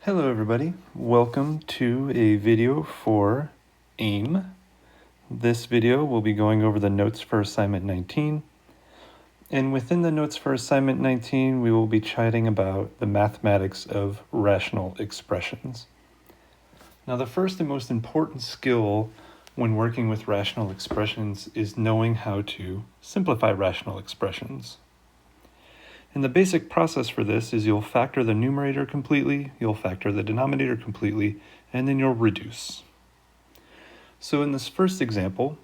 Hello everybody, welcome to a video for AIM. This video will be going over the notes for assignment 19, and within the notes for assignment 19 we will be chatting about the mathematics of rational expressions. Now the first and most important skill when working with rational expressions is knowing how to simplify rational expressions. And the basic process for this is you'll factor the numerator completely, you'll factor the denominator completely, and then you'll reduce. So in this first example,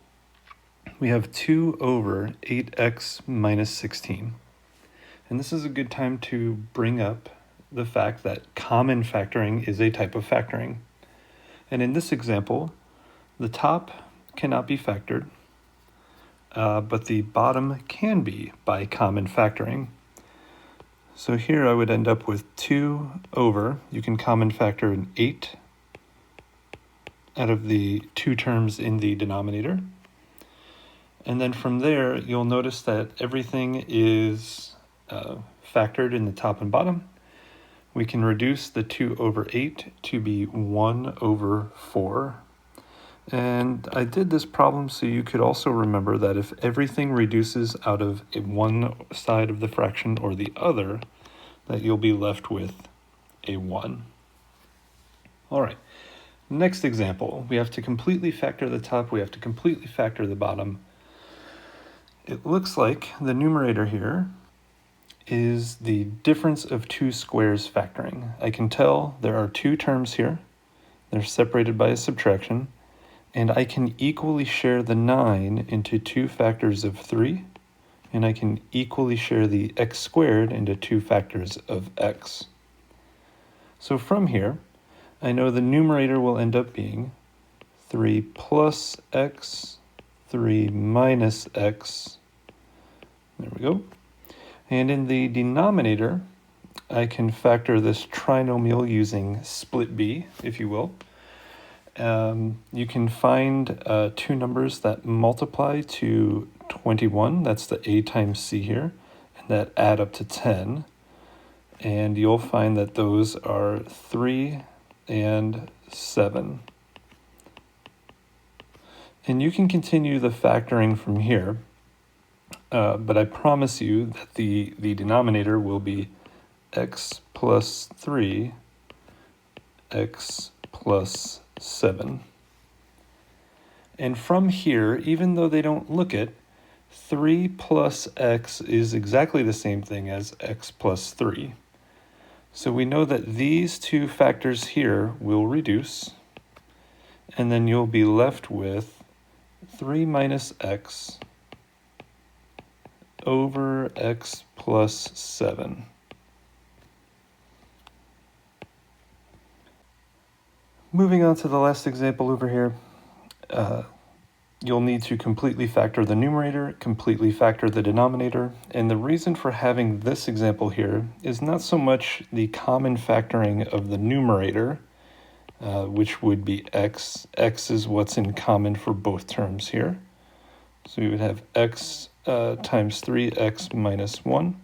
we have 2 over 8x minus 16. And this is a good time to bring up the fact that common factoring is a type of factoring. And in this example, the top cannot be factored, but the bottom can be by common factoring. So here I would end up with 2 over, you can common factor an 8 out of the 2 terms in the denominator. And then from there, you'll notice that everything is factored in the top and bottom. We can reduce the 2 over 8 to be 1 over 4. And I did this problem so you could also remember that if everything reduces out of one side of the fraction or the other, that you'll be left with a 1. All right, next example, we have to completely factor the top, we have to completely factor the bottom. It looks like the numerator here is the difference of 2 squares factoring. I can tell there are 2 terms here, they're separated by a subtraction, and I can equally share the 9 into 2 factors of 3, and I can equally share the x squared into 2 factors of x. So from here, I know the numerator will end up being 3 plus x, 3 minus x, there we go. And in the denominator, I can factor this trinomial using split b, if you will. You can find 2 numbers that multiply to 21, that's the a times c here, and that add up to 10. And you'll find that those are 3 and 7. And you can continue the factoring from here, but I promise you that the denominator will be x plus 3, x plus 7. And from here, even though they don't look it, 3 plus x is exactly the same thing as x plus 3. So we know that these 2 factors here will reduce, and then you'll be left with 3 minus x over x plus 7. Moving on to the last example over here, you'll need to completely factor the numerator, completely factor the denominator, and the reason for having this example here is not so much the common factoring of the numerator, which would be x. X is what's in common for both terms here. So we would have x times 3x minus 1.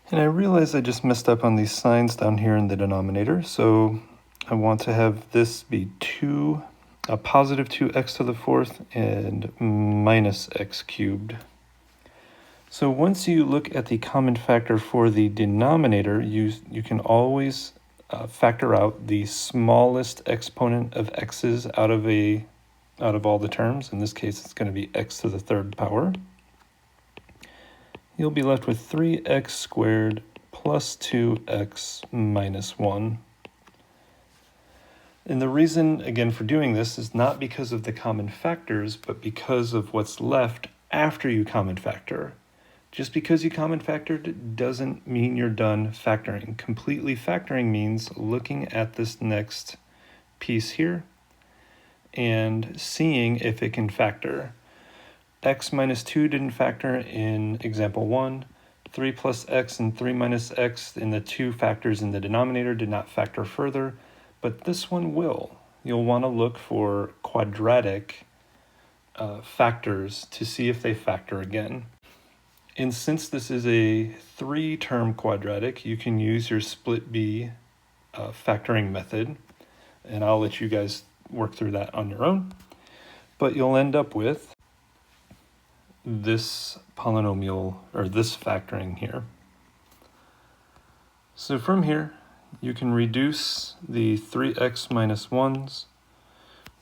And I realize I just messed up on these signs down here in the denominator, so I want to have this be a positive 2x to the 4th and minus x cubed. So once you look at the common factor for the denominator, you can always factor out the smallest exponent of x's out of all the terms. In this case, it's going to be x to the 3rd power. You'll be left with 3x squared plus 2x minus 1. And the reason, again, for doing this is not because of the common factors, but because of what's left after you common factor. Just because you common factored doesn't mean you're done factoring. Completely factoring means looking at this next piece here and seeing if it can factor. X minus 2 didn't factor in example 1. 3 plus x and 3 minus x in the 2 factors in the denominator did not factor further. But this one will. You'll want to look for quadratic factors to see if they factor again. And since this is a 3-term quadratic, you can use your split b factoring method, and I'll let you guys work through that on your own. But you'll end up with this polynomial, or this factoring here. So from here, you can reduce the 3x minus 1s.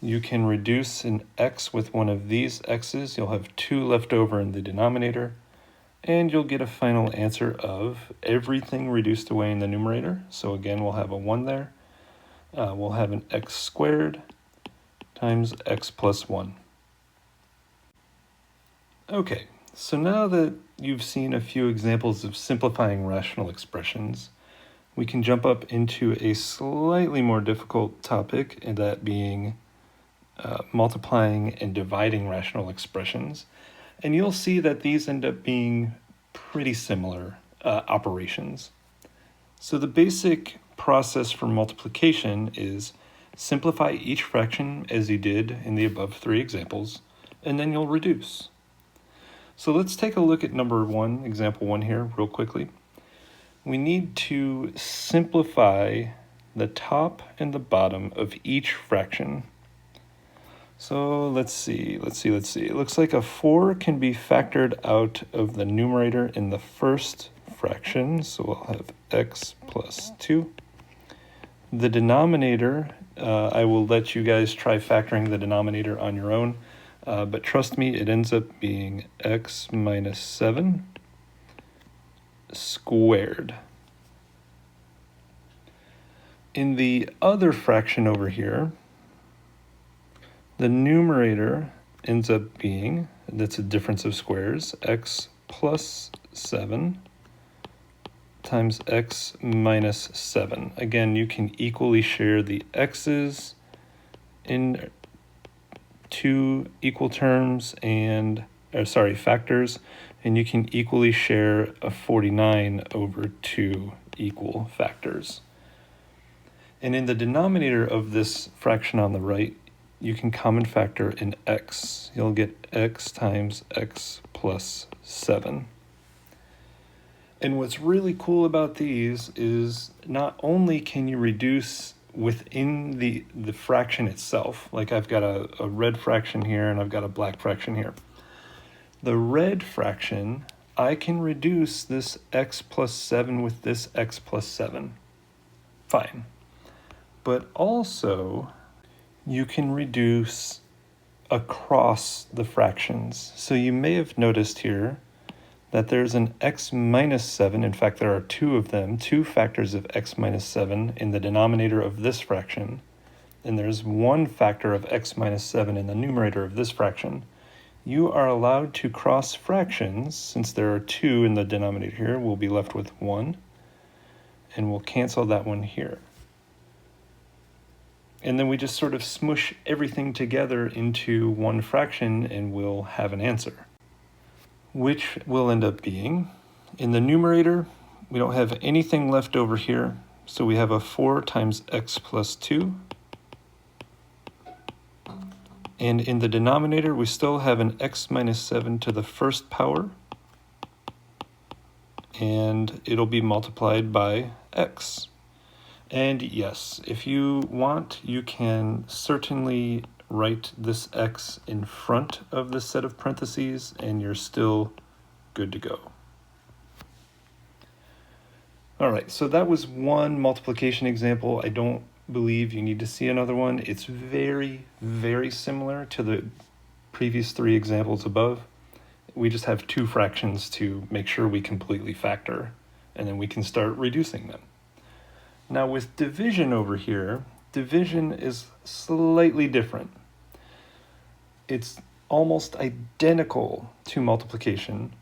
You can reduce an x with one of these x's. You'll have 2 left over in the denominator. And you'll get a final answer of everything reduced away in the numerator. So again, we'll have a 1 there. We'll have an x squared times x plus 1. Okay, so now that you've seen a few examples of simplifying rational expressions, we can jump up into a slightly more difficult topic, and that being multiplying and dividing rational expressions. And you'll see that these end up being pretty similar operations. So the basic process for multiplication is simplify each fraction as you did in the above 3 examples, and then you'll reduce. So let's take a look at number 1, example 1 here real quickly. We need to simplify the top and the bottom of each fraction. So let's see. It looks like a 4 can be factored out of the numerator in the first fraction. So we'll have x plus 2. The denominator, I will let you guys try factoring the denominator on your own. But trust me, it ends up being x minus 7 squared. In the other fraction over here, the numerator ends up being, that's a difference of squares, x plus 7 times x minus 7. Again, you can equally share the x's in 2 equal terms factors, and you can equally share a 49 over 2 equal factors. And in the denominator of this fraction on the right, you can common factor an x. You'll get x times x plus 7. And what's really cool about these is not only can you reduce within the fraction itself, like I've got a red fraction here and I've got a black fraction here. The red fraction, I can reduce this x plus 7 with this x plus 7. Fine. But also, you can reduce across the fractions. So you may have noticed here that there's an x minus 7. In fact, there are 2 of them, 2 factors of x minus 7 in the denominator of this fraction. And there's 1 factor of x minus 7 in the numerator of this fraction. You are allowed to cross fractions. Since there are 2 in the denominator here, we'll be left with 1. And we'll cancel that one here. And then we just sort of smush everything together into 1 fraction and we'll have an answer, which will end up being, in the numerator, we don't have anything left over here, so we have a 4 times x plus 2. And in the denominator, we still have an x minus 7 to the first power, and it'll be multiplied by x. And yes, if you want, you can certainly write this x in front of the set of parentheses, and you're still good to go. All right, so that was one multiplication example. I don't believe you need to see another one. It's very, very similar to the previous 3 examples above. We just have 2 fractions to make sure we completely factor, and then we can start reducing them. Now with division over here, division is slightly different. It's almost identical to multiplication,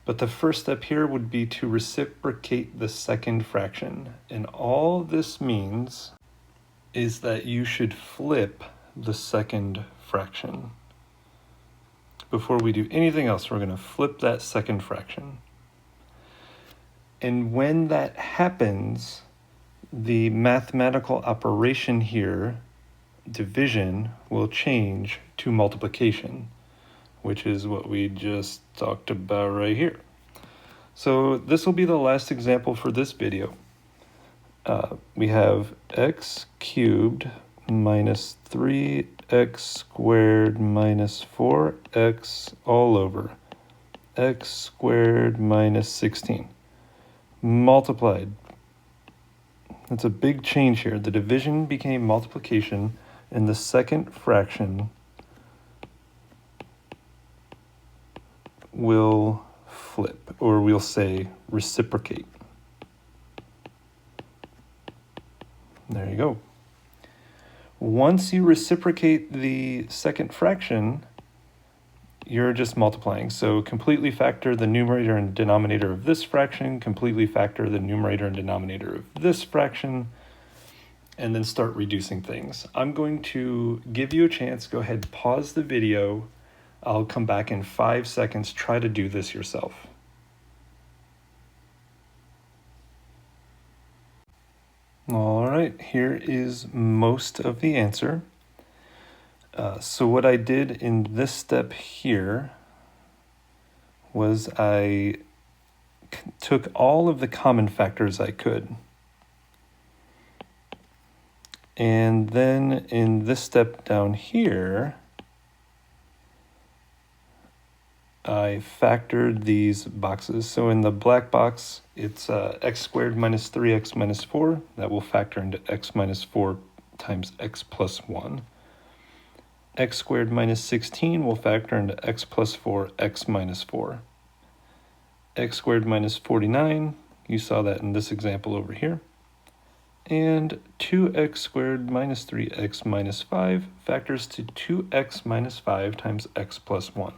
but the first step here would be to reciprocate the second fraction. And all this means is that you should flip the second fraction. Before we do anything else, we're going to flip that second fraction. And when that happens, the mathematical operation here, division, will change to multiplication, which is what we just talked about right here. So this will be the last example for this video. we have x cubed minus 3x squared minus 4x all over x squared minus 16 multiplied. That's a big change here. The division became multiplication, and the second fraction will flip, or we'll say reciprocate. There you go. Once you reciprocate the second fraction, you're just multiplying. So completely factor the numerator and denominator of this fraction, completely factor the numerator and denominator of this fraction, and then start reducing things. I'm going to give you a chance. Go ahead, pause the video. I'll come back in 5 seconds. Try to do this yourself. All right, here is most of the answer. So what I did in this step here was I took all of the common factors I could. And then in this step down here, I factored these boxes. So in the black box, it's x squared minus 3x minus 4. That will factor into x minus 4 times x plus 1. X squared minus 16 will factor into x plus 4, x minus 4. X squared minus 49, you saw that in this example over here. And 2x squared minus 3x minus 5 factors to 2x minus 5 times x plus 1.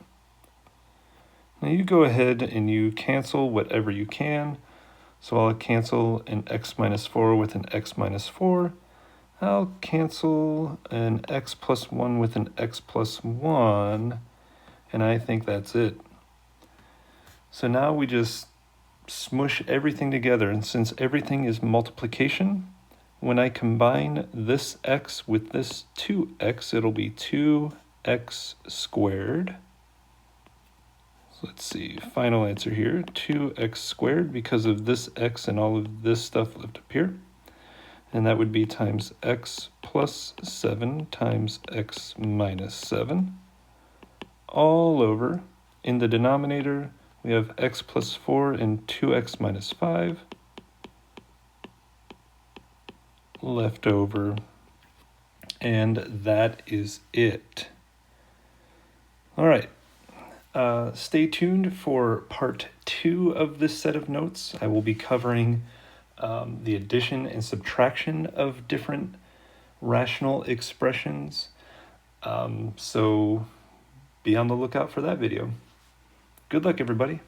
Now you go ahead and you cancel whatever you can. So I'll cancel an x minus 4 with an x minus 4. I'll cancel an x plus 1 with an x plus 1, and I think that's it. So now we just smush everything together, and since everything is multiplication, when I combine this x with this 2x, it'll be 2x squared. So let's see, final answer here, 2x squared, because of this x and all of this stuff left up here. And that would be times x plus 7 times x minus 7, all over. In the denominator, we have x plus 4 and 2x minus 5 left over, and that is it. All right, stay tuned for part 2 of this set of notes. I will be covering the addition and subtraction of different rational expressions. So be on the lookout for that video. Good luck, everybody.